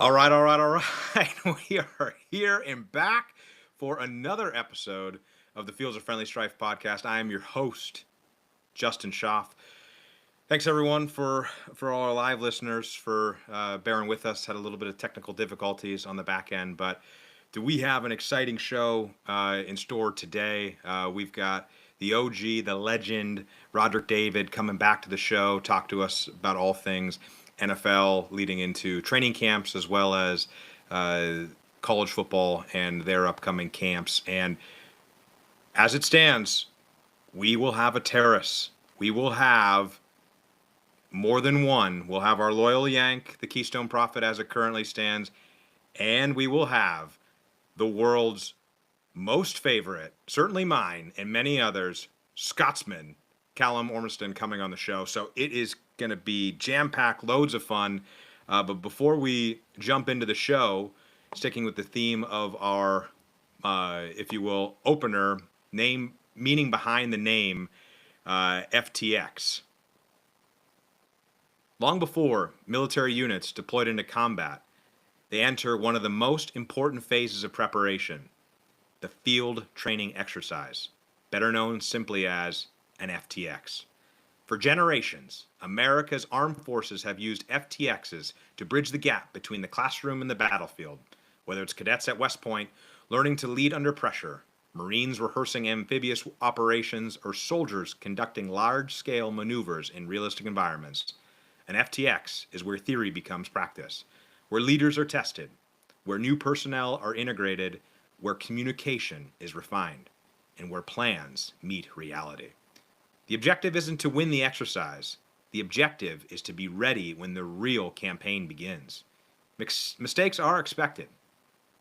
All right. We are here and back for another episode of the Fields of Friendly Strife podcast. I am your host, Justin Schaff. Thanks everyone for all our live listeners for bearing with us. Had a little bit of technical difficulties on the back end, but do we have an exciting show in store today? We've got the OG, the legend, Roderick David coming back to the show, talk to us about all things NFL leading into training camps as well as college football and their upcoming camps. And as it stands, we will have a terrace. We will have more than one. We'll have our loyal Yank, the Keystone Prophet as it currently stands, and we will have the world's most favorite, certainly mine and many others, Scotsman, Callum Ormiston, coming on the show. So it is going to be jam-packed, loads of fun. But before we jump into the show, sticking with the theme of our, if you will, opener, name, meaning behind the name, FTX. Long before military units deployed into combat, they enter one of the most important phases of preparation, the field training exercise, better known simply as an FTX. For generations, America's armed forces have used FTXs to bridge the gap between the classroom and the battlefield, whether it's cadets at West Point learning to lead under pressure, Marines rehearsing amphibious operations, or soldiers conducting large-scale maneuvers in realistic environments. An FTX is where theory becomes practice, where leaders are tested, where new personnel are integrated, where communication is refined, and where plans meet reality. The objective isn't to win the exercise. The objective is to be ready when the real campaign begins. Mistakes are expected.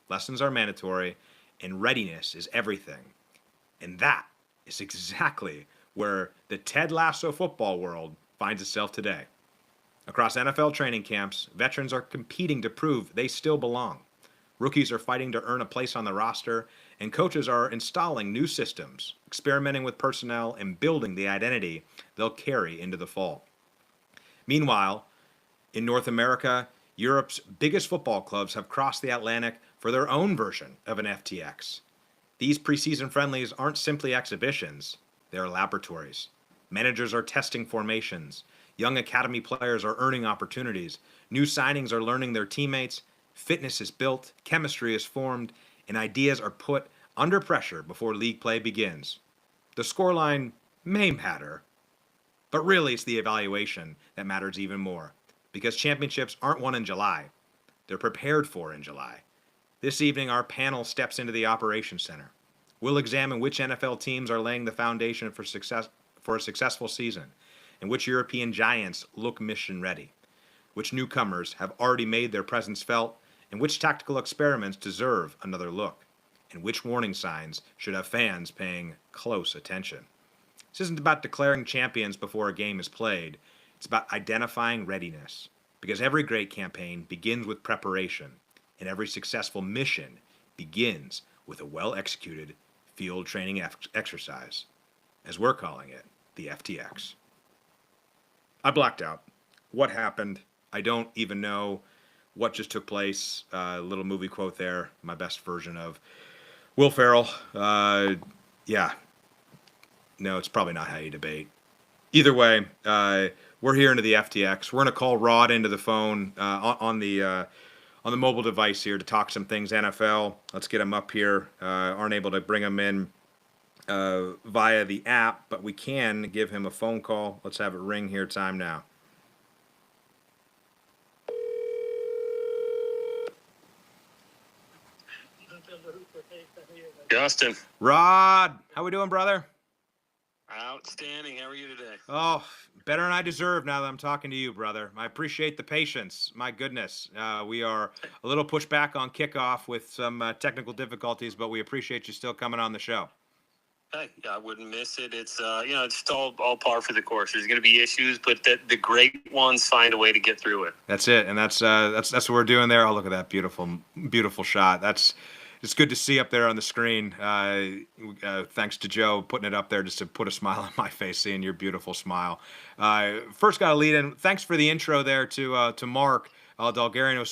Lessons are mandatory, and readiness is everything. And that is exactly where the Ted Lasso football world finds itself today. Across NFL training camps, veterans are competing to prove they still belong. Rookies are fighting to earn a place on the roster, and coaches are installing new systems, experimenting with personnel, and building the identity they'll carry into the fall. Meanwhile, in North America, Europe's biggest football clubs have crossed the Atlantic for their own version of an FTX. These preseason friendlies aren't simply exhibitions, they're laboratories. Managers are testing formations. Young academy players are earning opportunities. New signings are learning their teammates. Fitness is built, chemistry is formed, and ideas are put under pressure before league play begins. The scoreline may matter, but really it's the evaluation that matters even more, because championships aren't won in July. They're prepared for in July. This evening, our panel steps into the Operations Center. We'll examine which NFL teams are laying the foundation for a successful season, and which European giants look mission ready, which newcomers have already made their presence felt, and which tactical experiments deserve another look, and which warning signs should have fans paying close attention. This isn't about declaring champions before a game is played. It's about identifying readiness, because every great campaign begins with preparation, and every successful mission begins with a well-executed field training exercise, as we're calling it, the FTX. I blacked out. What happened? I don't even know what just took place. Little movie quote there, my best version of Will Ferrell. Yeah. No, it's probably not how you debate. Either way, we're here into the FTX. We're going to call Rod into the phone on the mobile device here to talk some things NFL. Let's get him up here. Aren't able to bring him in via the app, but we can give him a phone call. Let's have it ring here. Time now. Justin. Rod, how we doing, brother? Outstanding. How are you today? Oh, better than I deserve now that I'm talking to you, brother. I appreciate the patience. My goodness. We are a little pushed back on kickoff with some technical difficulties, but we appreciate you still coming on the show. Hey, I wouldn't miss it. It's it's all par for the course. There's going to be issues, but the great ones find a way to get through it. That's it, and that's what we're doing there. Oh, look at that beautiful shot. It's good to see up there on the screen. Thanks to Joe putting it up there just to put a smile on my face, seeing your beautiful smile. First got to lead in. Thanks for the intro there to Mark. Oh, Dalgarian, it was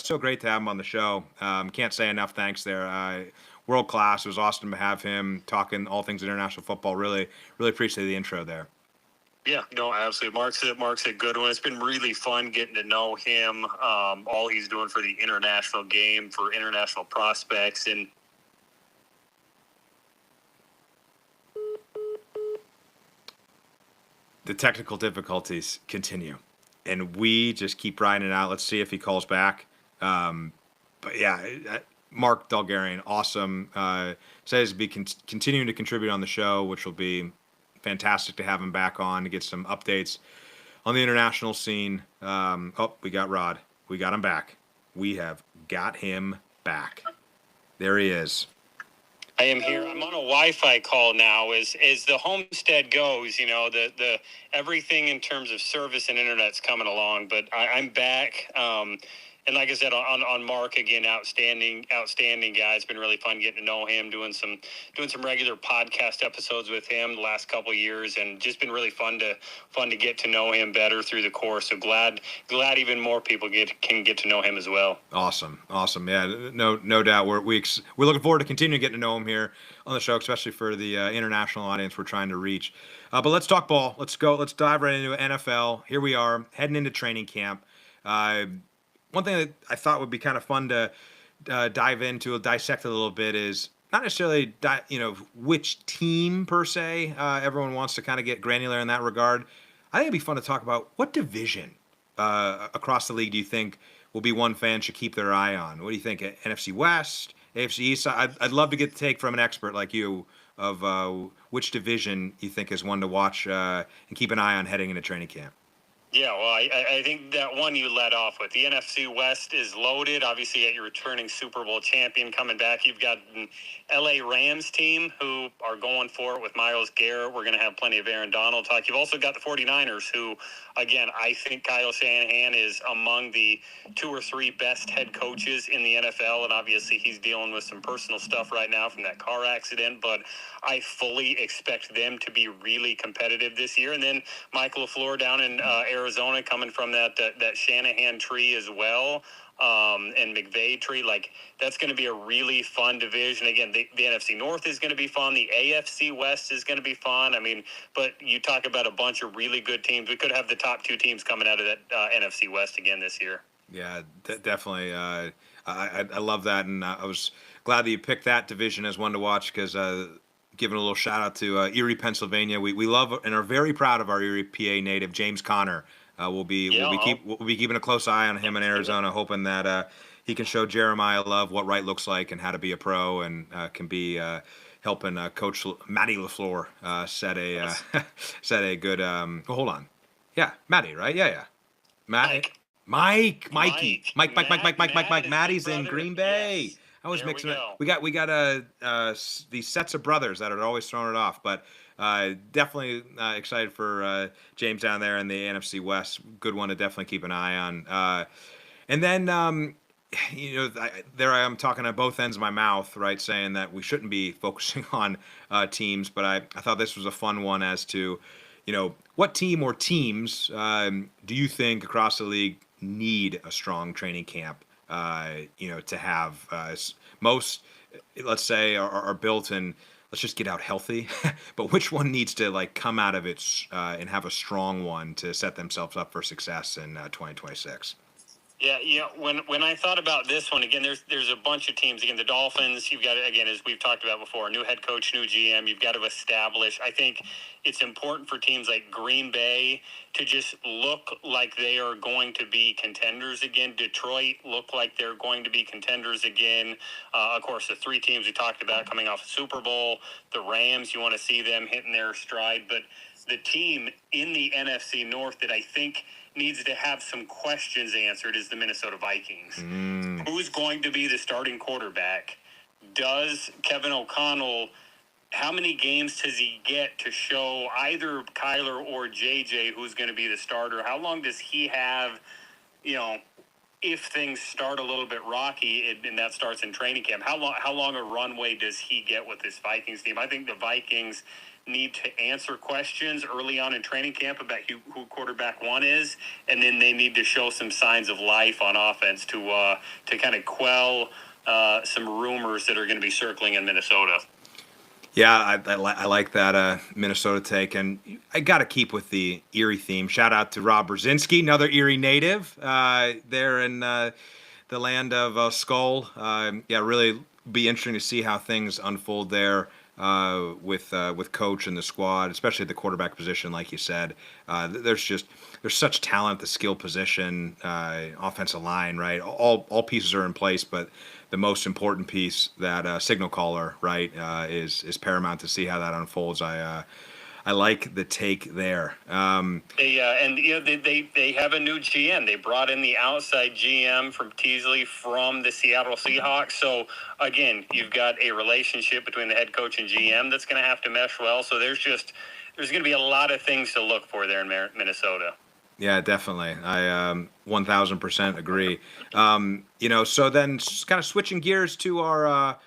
so great to have him on the show. Can't say enough thanks there. World class. It was awesome to have him talking all things international football. Really, really appreciate the intro there. Yeah, no, absolutely. Mark's a good one. It's been really fun getting to know him. All he's doing for the international game, for international prospects, and the technical difficulties continue, and we just keep riding it out. Let's see if he calls back. But yeah, Mark Dalgarian, awesome. Says be continuing to contribute on the show, which will be fantastic to have him back on to get some updates on the international scene. Oh, we got Rod. We got him back. We have got him back. There he is. I am here. I'm on a Wi-Fi call now. As the homestead goes, the everything in terms of service and internet's coming along. But I'm back. And like I said, on Mark again, outstanding guy. It's been really fun getting to know him, doing some regular podcast episodes with him the last couple of years, and just been really fun to get to know him better through the course. So glad even more people can get to know him as well. Awesome. Yeah, no doubt. We're looking forward to continuing getting to know him here on the show, especially for the international audience we're trying to reach. But let's talk ball. Let's go. Let's dive right into NFL. Here we are heading into training camp. One thing that I thought would be kind of fun to dive into, dissect a little bit, is not necessarily which team per se. Everyone wants to kind of get granular in that regard. I think it'd be fun to talk about what division across the league do you think will be one fan should keep their eye on? What do you think? NFC West, AFC East? I'd love to get the take from an expert like you of which division you think is one to watch and keep an eye on heading into training camp. Yeah, well, I think that one you led off with. The NFC West is loaded. Obviously, at your returning Super Bowl champion coming back, you've got an L.A. Rams team who are going for it with Myles Garrett. We're going to have plenty of Aaron Donald talk. You've also got the 49ers who, again, I think Kyle Shanahan is among the 2 or 3 best head coaches in the NFL, and obviously he's dealing with some personal stuff right now from that car accident, but I fully expect them to be really competitive this year. And then Michael LaFleur down in Arizona, coming from that Shanahan tree as well, and McVay tree. Like, that's going to be a really fun division. Again, the NFC North is going to be fun. The AFC West is going to be fun. I mean, but you talk about a bunch of really good teams. We could have the top 2 teams coming out of that NFC West again this year. Yeah, definitely. I love that, and I was glad that you picked that division as one to watch because giving a little shout out to Erie, Pennsylvania. We love and are very proud of our Erie, PA native James Conner. We'll be keeping a close eye on him in Arizona, hoping that he can show Jeremiah Love what right looks like and how to be a pro, and can be helping Coach Matty LaFleur set a good. Hold on, yeah, Matty, right? Yeah. Mikey. Mike. Matty's in Green Bay. Yes. I was There mixing we it. go. We got these sets of brothers that are always throwing it off, but definitely excited for James down there in the NFC West. Good one to definitely keep an eye on. And then there I am talking at both ends of my mouth, right, saying that we shouldn't be focusing on teams, but I thought this was a fun one as to, what team or teams do you think across the league need a strong training camp? To have most, let's say, are built in. Let's just get out healthy. But which one needs to come out of it and have a strong one to set themselves up for success in 2026? Yeah. When I thought about this one, again, there's a bunch of teams. Again, the Dolphins, you've got, again, as we've talked about before, new head coach, new GM, you've got to establish. I think it's important for teams like Green Bay to just look like they are going to be contenders again. Detroit look like they're going to be contenders again. Of course, the 3 teams we talked about coming off a Super Bowl, the Rams, you want to see them hitting their stride. But the team in the NFC North that I think needs to have some questions answered is the Minnesota Vikings. Who's going to be the starting quarterback? Does Kevin O'Connell, how many games does he get to show either Kyler or JJ who's going to be the starter? How long does he have, in if things start a little bit rocky, and that starts in training camp, how long a runway does he get with this Vikings team? I think the Vikings need to answer questions early on in training camp about who quarterback one is, and then they need to show some signs of life on offense to kind of quell some rumors that are going to be circling in Minnesota. Yeah, I like that Minnesota take, and I got to keep with the Erie theme. Shout out to Rob Brzezinski, another Erie native there in the land of Skull. Yeah, really be interesting to see how things unfold there with coach and the squad, especially at the quarterback position, like you said. There's such talent at the skill position, offensive line, right? All pieces are in place, but the most important piece, that signal caller, right, is paramount to see how that unfolds. I like the take there. And they have a new GM. They brought in the outside GM from Teasley from the Seattle Seahawks. So again, you've got a relationship between the head coach and GM that's going to have to mesh well. So there's going to be a lot of things to look for there in Minnesota. Yeah, definitely. I 1000% agree. So then kind of switching gears to our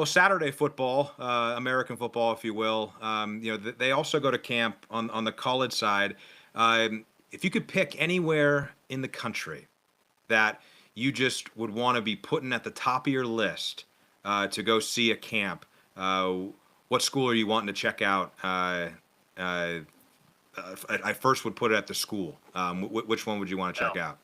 Saturday football, American football, if you will. They also go to camp on the college side. If you could pick anywhere in the country that you just would want to be putting at the top of your list to go see a camp, what school are you wanting to check out? I first would put it at the school. Which one would you want to check out?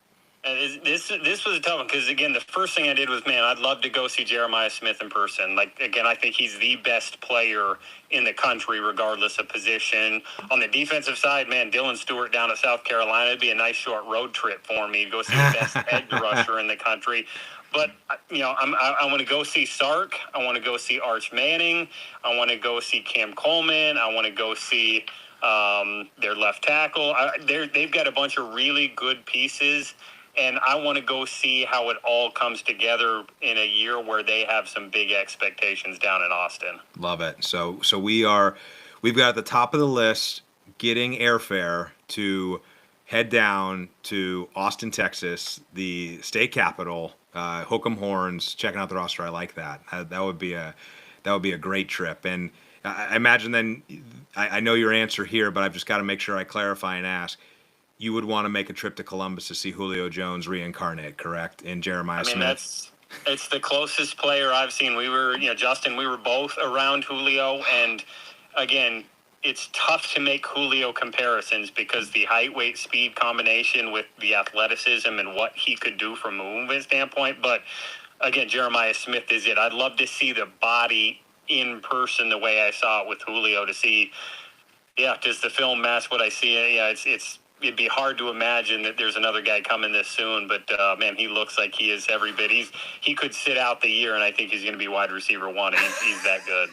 This was a tough one because, again, the first thing I did was, I'd love to go see Jeremiah Smith in person. Like, again, I think he's the best player in the country, regardless of position. On the defensive side, Dylan Stewart down at South Carolina, it'd be a nice short road trip for me to go see the best edge rusher in the country. But, I want to go see Sark. I want to go see Arch Manning. I want to go see Cam Coleman. I want to go see their left tackle. They've got a bunch of really good pieces, and I want to go see how it all comes together in a year where they have some big expectations down in Austin. Love it. So we've got at the top of the list getting airfare to head down to Austin, Texas, the state capital, hook 'em horns, checking out the roster. I like that. That would be a great trip. And I imagine then, I know your answer here, but I've just got to make sure I clarify and ask. You would want to make a trip to Columbus to see Julio Jones reincarnate, correct? In Jeremiah Smith. It's the closest player I've seen. We were, Justin, we were both around Julio, and again, it's tough to make Julio comparisons because the height, weight, speed combination with the athleticism and what he could do from a movement standpoint. But again, Jeremiah Smith is it. I'd love to see the body in person the way I saw it with Julio, to see, does the film match what I see? Yeah, it'd be hard to imagine that there's another guy coming this soon, but he looks like he is every bit. He could sit out the year, and I think he's going to be wide receiver one. He's that good.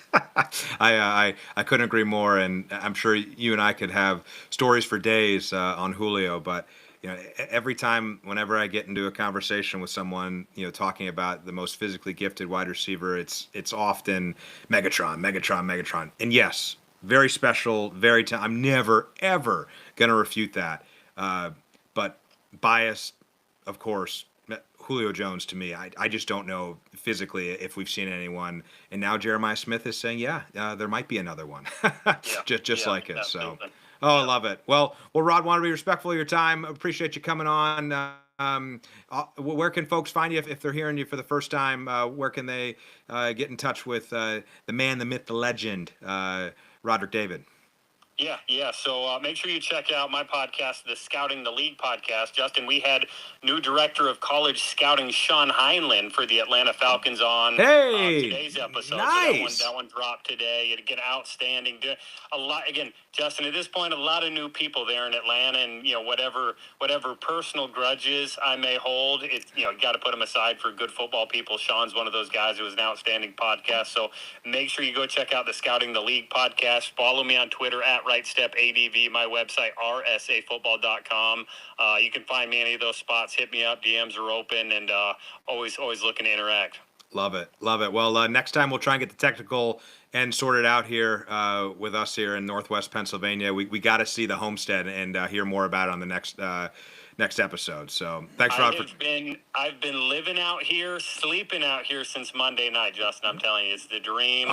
I couldn't agree more, and I'm sure you and I could have stories for days on Julio, but every time, whenever I get into a conversation with someone, talking about the most physically gifted wide receiver, it's often Megatron. And yes, very special, I'm never, ever going to refute that. But biased, of course, Julio Jones to me, I just don't know physically if we've seen anyone. And now Jeremiah Smith is saying, there might be another one. just like it. Absolutely. So. Oh, I love it. Well, Rod, want to be respectful of your time. Appreciate you coming on. Where can folks find you if they're hearing you for the first time? Where can they get in touch with the man, the myth, the legend, Roderick David? Yeah. So make sure you check out my podcast, the Scouting the League podcast. Justin, we had new director of college scouting, Sean Heinlein, for the Atlanta Falcons on today's episode. Nice. So that one dropped today. It again, outstanding. A lot again, Justin. At this point, a lot of new people there in Atlanta, and whatever personal grudges I may hold, it's got to put them aside for good football people. Sean's one of those guys. It was an outstanding podcast. So make sure you go check out the Scouting the League podcast. Follow me on Twitter at RightStepADV, my website, rsafootball.com. You can find me any of those spots. Hit me up. DMs are open, and always looking to interact. Love it. Well, next time we'll try and get the technical end sorted out here with us here in Northwest Pennsylvania. We got to see the homestead and hear more about it on the next episode. So thanks, I Rod. I've been living out here, sleeping out here since Monday night, Justin. I'm telling you, it's the dream.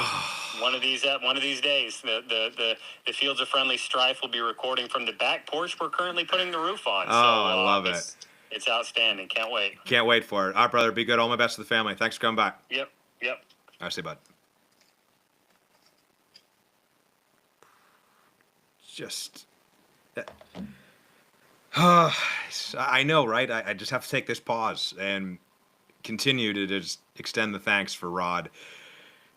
One of these days, the Fields of Friendly Strife will be recording from the back porch we're currently putting the roof on. Oh, so, I love it. It's outstanding. Can't wait. Can't wait for it. All right, brother. Be good. All my best to the family. Thanks for coming by. Yep. All right, see you, bud. Just I know, right? I just have to take this pause and continue to just extend the thanks for Rod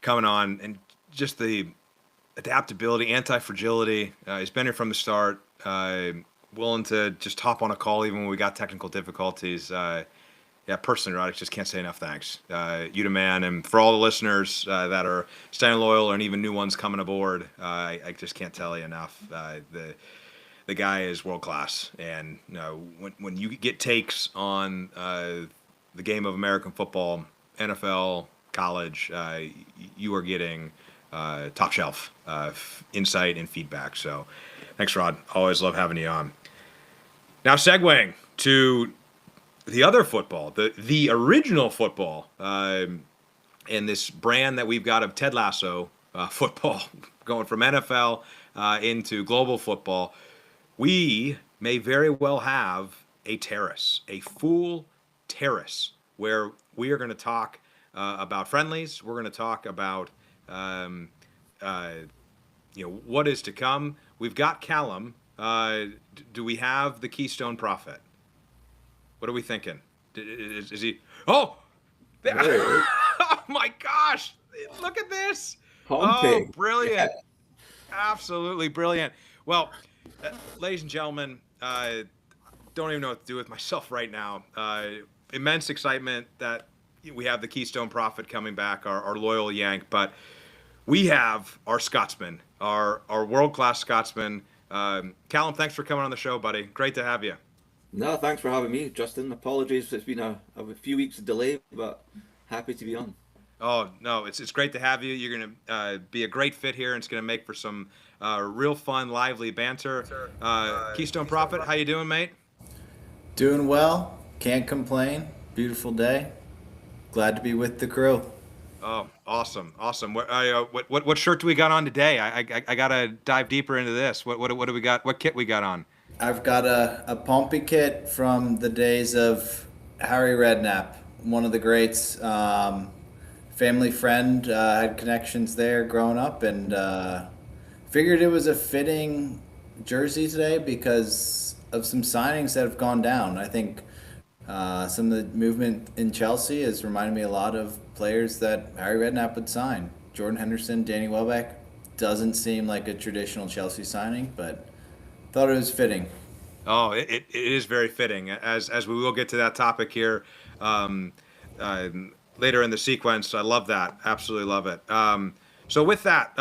coming on, and just the adaptability, anti-fragility. He's been here from the start, willing to just hop on a call even when we got technical difficulties. Yeah, personally, Rod, I just can't say enough thanks. You the man, and for all the listeners that are staying loyal and even new ones coming aboard, I just can't tell you enough. The guy is world class, and when you get takes on the game of American football, NFL, college, you are getting top shelf insight and feedback. So, thanks, Rod. Always love having you on. Now, segueing to the other football, the original football, and this brand that we've got of Ted Lasso football, going from NFL into global football. We may very well have a terrace, a full terrace, where we are going to talk about friendlies. We're going to talk about what is to come. We've got Callum. Do we have the Keystone Prophet? What are we thinking? Is he? Oh! Oh my gosh! Look at this! Pumping. Oh, brilliant! Yeah. Absolutely brilliant. Well, ladies and gentlemen, don't even know what to do with myself right now. Immense excitement that we have the Keystone Prophet coming back, our loyal Yank, but we have our Scotsman, our world-class Scotsman. Callum, thanks for coming on the show, buddy. Great to have you. No, thanks for having me, Justin. Apologies, it's been a few weeks of delay, but happy to be on. Oh, no, it's great to have you. You're going to be a great fit here, and it's going to make for some real fun, lively banter. Keystone Prophet, how you doing, mate? Doing well. Can't complain. Beautiful day. Glad to be with the crew. Oh, awesome. What shirt do we got on today? I got to dive deeper into this. What do we got? What kit we got on? I've got a Pompey kit from the days of Harry Redknapp, one of the greats. Family friend, had connections there growing up, and figured it was a fitting jersey today because of some signings that have gone down. I think some of the movement in Chelsea has reminded me a lot of players that Harry Redknapp would sign. Jordan Henderson, Danny Welbeck. Doesn't seem like a traditional Chelsea signing, but thought it was fitting. Oh, it is very fitting. As we will get to that topic here later in the sequence. I love that. Absolutely love it. So with that,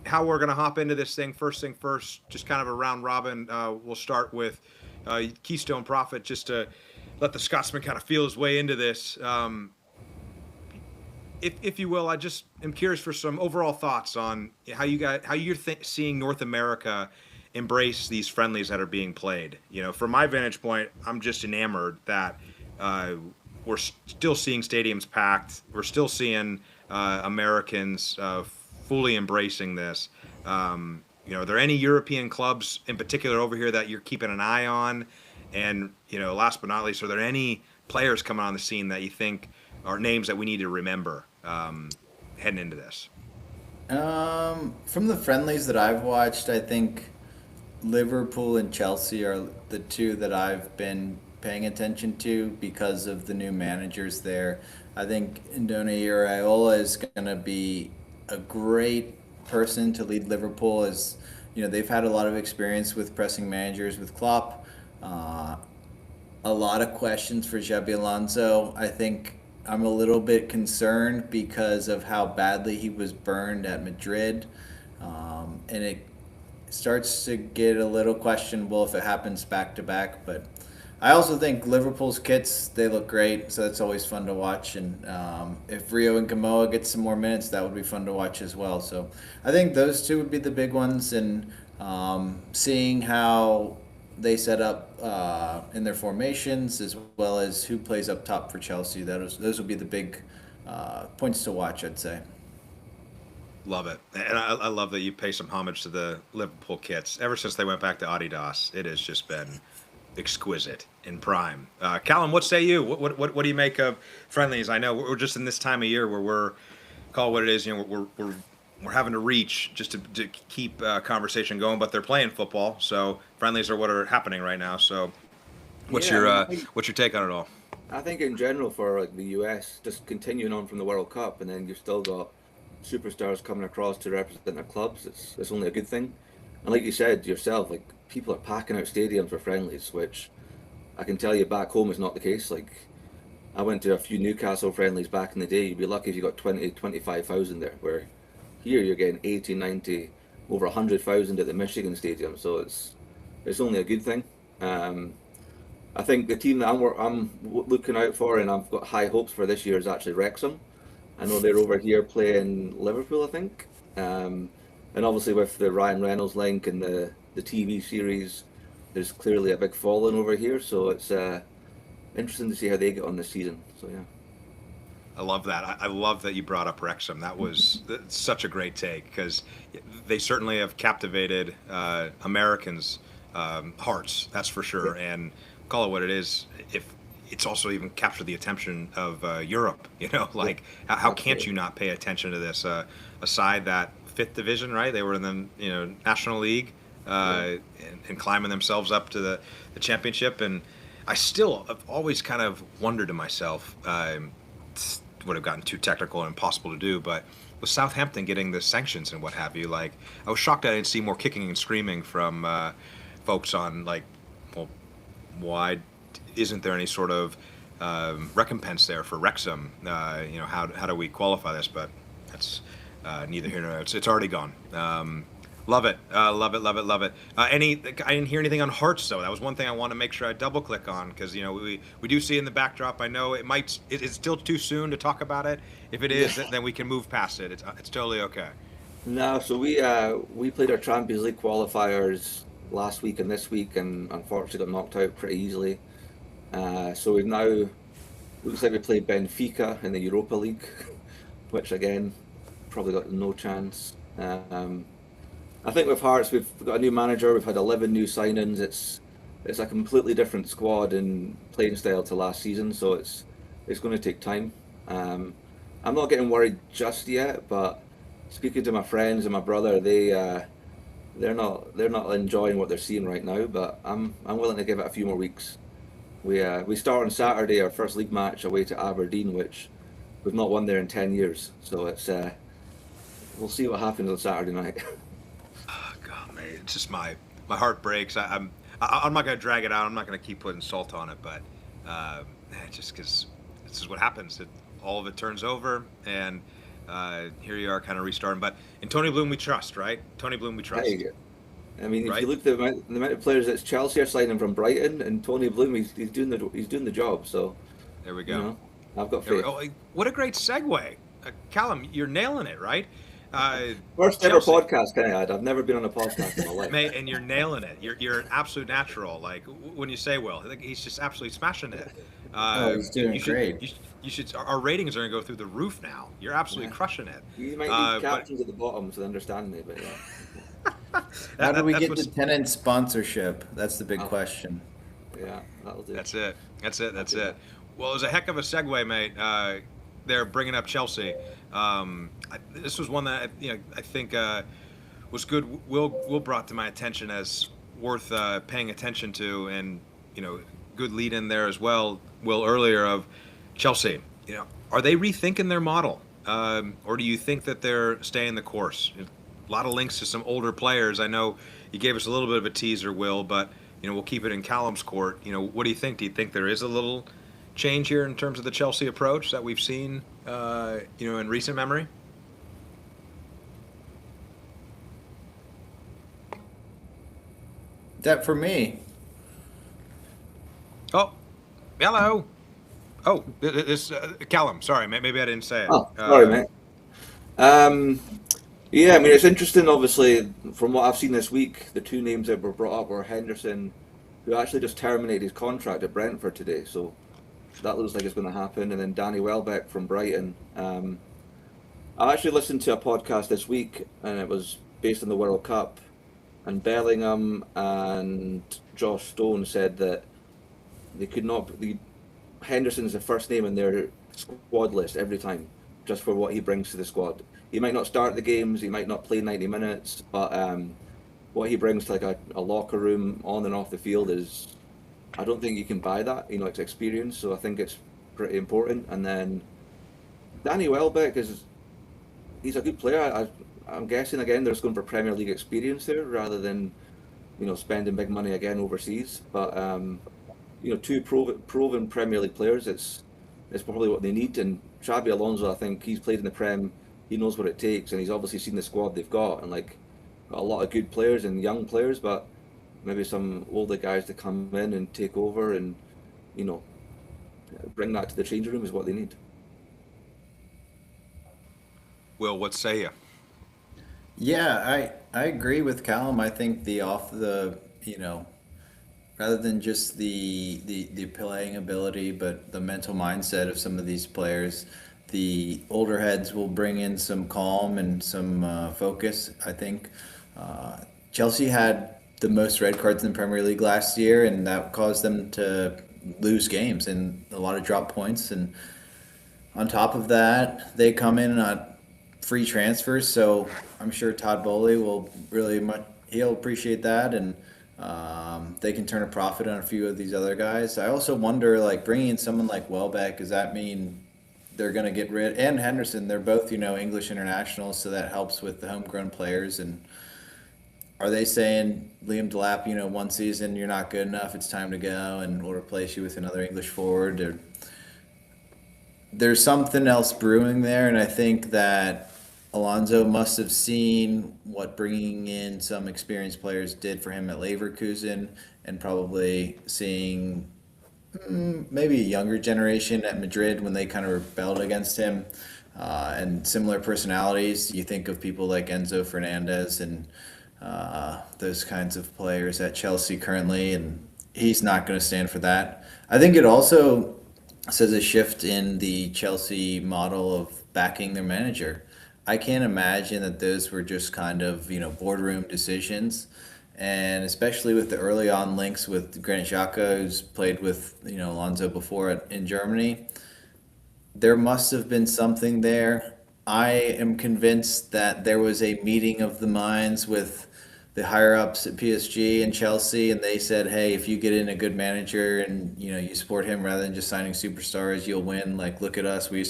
how we're going to hop into this thing first, just kind of a round robin. We'll start with Keystone Prophet, just to let the Scotsman kind of feel his way into this. If you will, I just am curious for some overall thoughts on how you're seeing North America embrace these friendlies that are being played. From my vantage point, I'm just enamored that we're still seeing stadiums packed. We're still seeing Americans fully embracing this. Are there any European clubs in particular over here that you're keeping an eye on? And, last but not least, are there any players coming on the scene that you think are names that we need to remember heading into this? From the friendlies that I've watched, I think Liverpool and Chelsea are the two that I've been paying attention to because of the new managers there. I think Ndone Iraola is going to be a great person to lead Liverpool, as they've had a lot of experience with pressing managers with Klopp. A lot of questions for Xabi Alonso. I think I'm a little bit concerned because of how badly he was burned at Madrid, and it starts to get a little questionable if it happens back to back. But I also think Liverpool's kits, they look great, so that's always fun to watch. And if Rio and Gamoa get some more minutes, that would be fun to watch as well. So I think those two would be the big ones, and seeing how they set up in their formations, as well as who plays up top for Chelsea. Those will be the big points to watch, I'd say. Love it, and I love that you pay some homage to the Liverpool kits. Ever since they went back to Adidas, it has just been exquisite in prime. Callum, what say you? What do you make of friendlies? I know we're just in this time of year where we're call it what it is. You know, we're having to reach just to keep conversation going, but they're playing football, so friendlies are what are happening right now. So, what's your take on it all? I think in general for like the US, just continuing on from the World Cup, and then you've still got superstars coming across to represent their clubs. It's only a good thing. And like you said yourself, like people are packing out stadiums for friendlies, which I can tell you back home is not the case. Like I went to a few Newcastle friendlies back in the day. You'd be lucky if you got 20, 25,000 there, where here you're getting 80, 90, over 100,000 at the Michigan Stadium. So it's only a good thing. I think the team that I'm looking out for and I've got high hopes for this year is actually Wrexham. I know they're over here playing Liverpool, I think. And obviously with the Ryan Reynolds link and the TV series, there's clearly a big following over here. So it's interesting to see how they get on this season. So yeah. I love that. I love that you brought up Wrexham. That's such a great take because they certainly have captivated Americans' hearts. That's for sure. And call it what it is. If it's also even captured the attention of Europe, you know, like how can't you not pay attention to this? A side that fifth division, right? They were in the National League and climbing themselves up to the championship. And I still have always kind of wondered to myself. Would have gotten too technical and impossible to do, but with Southampton getting the sanctions and what have you, like I was shocked I didn't see more kicking and screaming from folks on like, well, why isn't there any sort of recompense there for Wrexham? How do we qualify this? But that's neither here nor there. It's already gone. Love it, love it, love it, love it. I didn't hear anything on Hearts though. That was one thing I want to make sure I double click on because we do see in the backdrop. I know it's still too soon to talk about it. If it is, then we can move past it. It's totally okay. No, so we played our Champions League qualifiers last week and this week, and unfortunately got knocked out pretty easily. So we've now looks like we played Benfica in the Europa League, which again probably got no chance. I think with Hearts, we've got a new manager. We've had 11 new signings. It's a completely different squad and playing style to last season, so it's going to take time. I'm not getting worried just yet, but speaking to my friends and my brother, they're not enjoying what they're seeing right now. But I'm willing to give it a few more weeks. We start on Saturday our first league match away to Aberdeen, which we've not won there in 10 years. So it's we'll see what happens on Saturday night. It's just my heart breaks. I'm not going to drag it out. I'm not going to keep putting salt on it, but just because this is what happens. All of it turns over, and here you are kind of restarting. But in Tony Bloom, we trust, right? Tony Bloom, we trust. I mean, if you look at the amount of players that Chelsea are signing from Brighton, and Tony Bloom, he's doing the job. So there we go. I've got faith. What a great segue, Callum. You're nailing it, right? First ever podcast, can I add? I've never been on a podcast in my life. Mate, and you're nailing it. You're an absolute natural. Like when you say Will, he's just absolutely smashing it. He's doing great. You should. Our ratings are going to go through the roof now. You're absolutely crushing it. You might need captions at the bottom to understand me, but yeah. How do we get the tenant sponsorship? That's the big question. Yeah, that'll do. That's it. Well, it was a heck of a segue, mate. They're bringing up Chelsea. This was one that I think was good. Will brought to my attention as worth paying attention to, and good lead in there as well. Will earlier of Chelsea. Are they rethinking their model, or do you think that they're staying the course? A lot of links to some older players. I know you gave us a little bit of a teaser, Will, but we'll keep it in Callum's court. What do you think? Do you think there is a little change here in terms of the Chelsea approach that we've seen, in recent memory? That for me. Oh, hello. Oh, this Callum. Sorry, maybe I didn't say it. Oh, sorry, mate. Yeah, I mean, it's interesting, obviously, from what I've seen this week, the two names that were brought up were Henderson who actually just terminated his contract at Brentford today. So that looks like it's going to happen. And then Danny Welbeck from Brighton. I actually listened to a podcast this week, and it was based on the World Cup. And Bellingham and Josh Stone said that they could not. Henderson's the first name in their squad list every time, just for what he brings to the squad. He might not start the games, he might not play 90 minutes, but what he brings to like a locker room on and off the field is, I don't think you can buy that. It's experience. So I think it's pretty important. And then Danny Welbeck he's a good player. I'm guessing again they're just going for Premier League experience there rather than spending big money again overseas. But two proven Premier League players, it's probably what they need. And Xabi Alonso, I think he's played in the Prem, he knows what it takes, and he's obviously seen the squad they've got, and like got a lot of good players and young players, but maybe some older guys to come in and take over and bring that to the changing room is what they need. Will, what say you? Yeah, I agree with Callum. I think rather than just the playing ability, but the mental mindset of some of these players, the older heads will bring in some calm and some focus. I think Chelsea had the most red cards in the Premier League last year, and that caused them to lose games and a lot of drop points. And on top of that, they come in on free transfers, so I'm sure Todd Bowley will he'll appreciate that, and they can turn a profit on a few of these other guys. I also wonder, like, bringing in someone like Welbeck, does that mean they're going to get rid, and Henderson, they're both, English internationals, so that helps with the homegrown players. And are they saying, Liam Delap, one season, you're not good enough, it's time to go, and we'll replace you with another English forward? Or there's something else brewing there, and I think that Alonso must have seen what bringing in some experienced players did for him at Leverkusen, and probably seeing maybe a younger generation at Madrid when they kind of rebelled against him, and similar personalities. You think of people like Enzo Fernandez and those kinds of players at Chelsea currently, and he's not going to stand for that. I think it also says a shift in the Chelsea model of backing their manager. I can't imagine that those were just kind of, boardroom decisions. And especially with the early on links with Granit Xhaka, who's played with, Alonso before in Germany, there must have been something there. I am convinced that there was a meeting of the minds with the higher ups at PSG and Chelsea, and they said, "Hey, if you get in a good manager and you support him rather than just signing superstars, you'll win. Like, look at us, we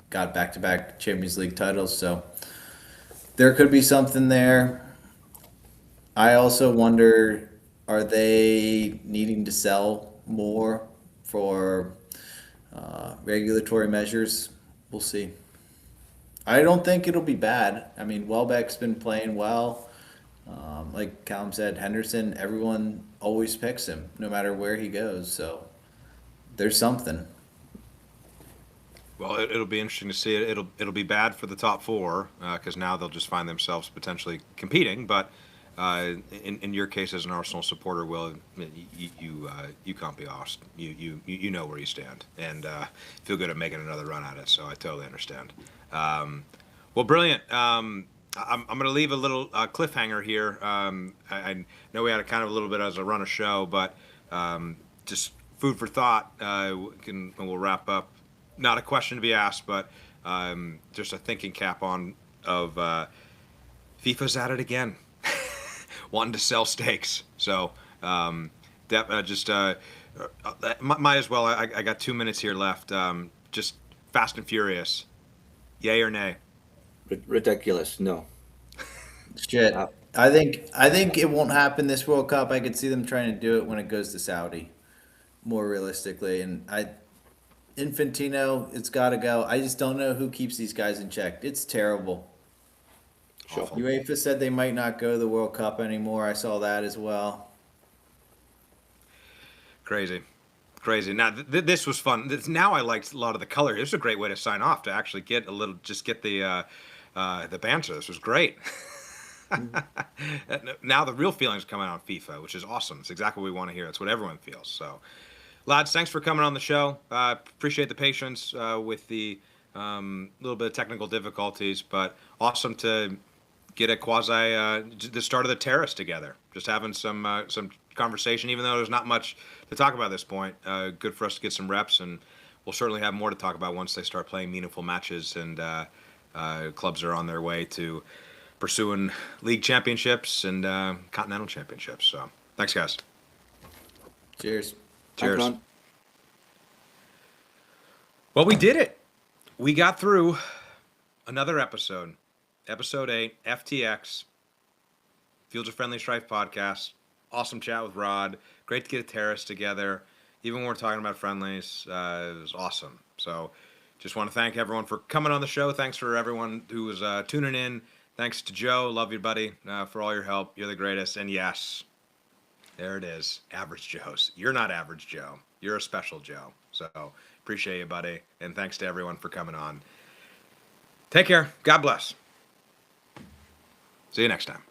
got back-to-back Champions League titles." So there could be something there. I also wonder, are they needing to sell more for regulatory measures? We'll see. I don't think it'll be bad. I mean, Welbeck's been playing well. Like Callum said, Henderson, everyone always picks him, no matter where he goes. So there's something. Well, it'll be interesting to see. It'll be bad for the top four because now they'll just find themselves potentially competing. But in your case, as an Arsenal supporter, Will, you can't be asked. You know where you stand, and feel good at making another run at it. So I totally understand. Well, brilliant. I'm going to leave a little cliffhanger here. I know we had a kind of a little bit as a run of show, but just food for thought. And we'll wrap up. Not a question to be asked, but just a thinking cap on of FIFA's at it again, wanting to sell stakes. So might as well. I got 2 minutes here left. Just Fast and Furious, yay or nay? Ridiculous. No. Shit. I think it won't happen this World Cup. I could see them trying to do it when it goes to Saudi, more realistically. And Infantino, it's got to go. I just don't know who keeps these guys in check. It's terrible. Sure. UEFA said they might not go to the World Cup anymore. I saw that as well. Crazy. Now this was fun. Now I liked a lot of the color. It was a great way to sign off, to actually get the banter. This was great. Now the real feelings come out on FIFA, which is awesome. It's exactly what we want to hear. It's what everyone feels. So, lads, thanks for coming on the show. Appreciate the patience with the little bit of technical difficulties, but awesome to get a the start of the terrace together. Just having some conversation, even though there's not much to talk about at this point. Good for us to get some reps, and we'll certainly have more to talk about once they start playing meaningful matches and clubs are on their way to pursuing league championships and continental championships. So, thanks, guys. Cheers. Cheers. Thanks, Ron. Well, we did it. We got through another episode. Episode 8, FTX, Fields of Friendly Strife podcast. Awesome chat with Rod. Great to get a terrace together. Even when we're talking about friendlies, it was awesome. So just want to thank everyone for coming on the show. Thanks for everyone who was tuning in. Thanks to Joe. Love you, buddy, for all your help. You're the greatest. And yes, there it is. Average Joes. You're not average Joe. You're a special Joe. So appreciate you, buddy. And thanks to everyone for coming on. Take care. God bless. See you next time.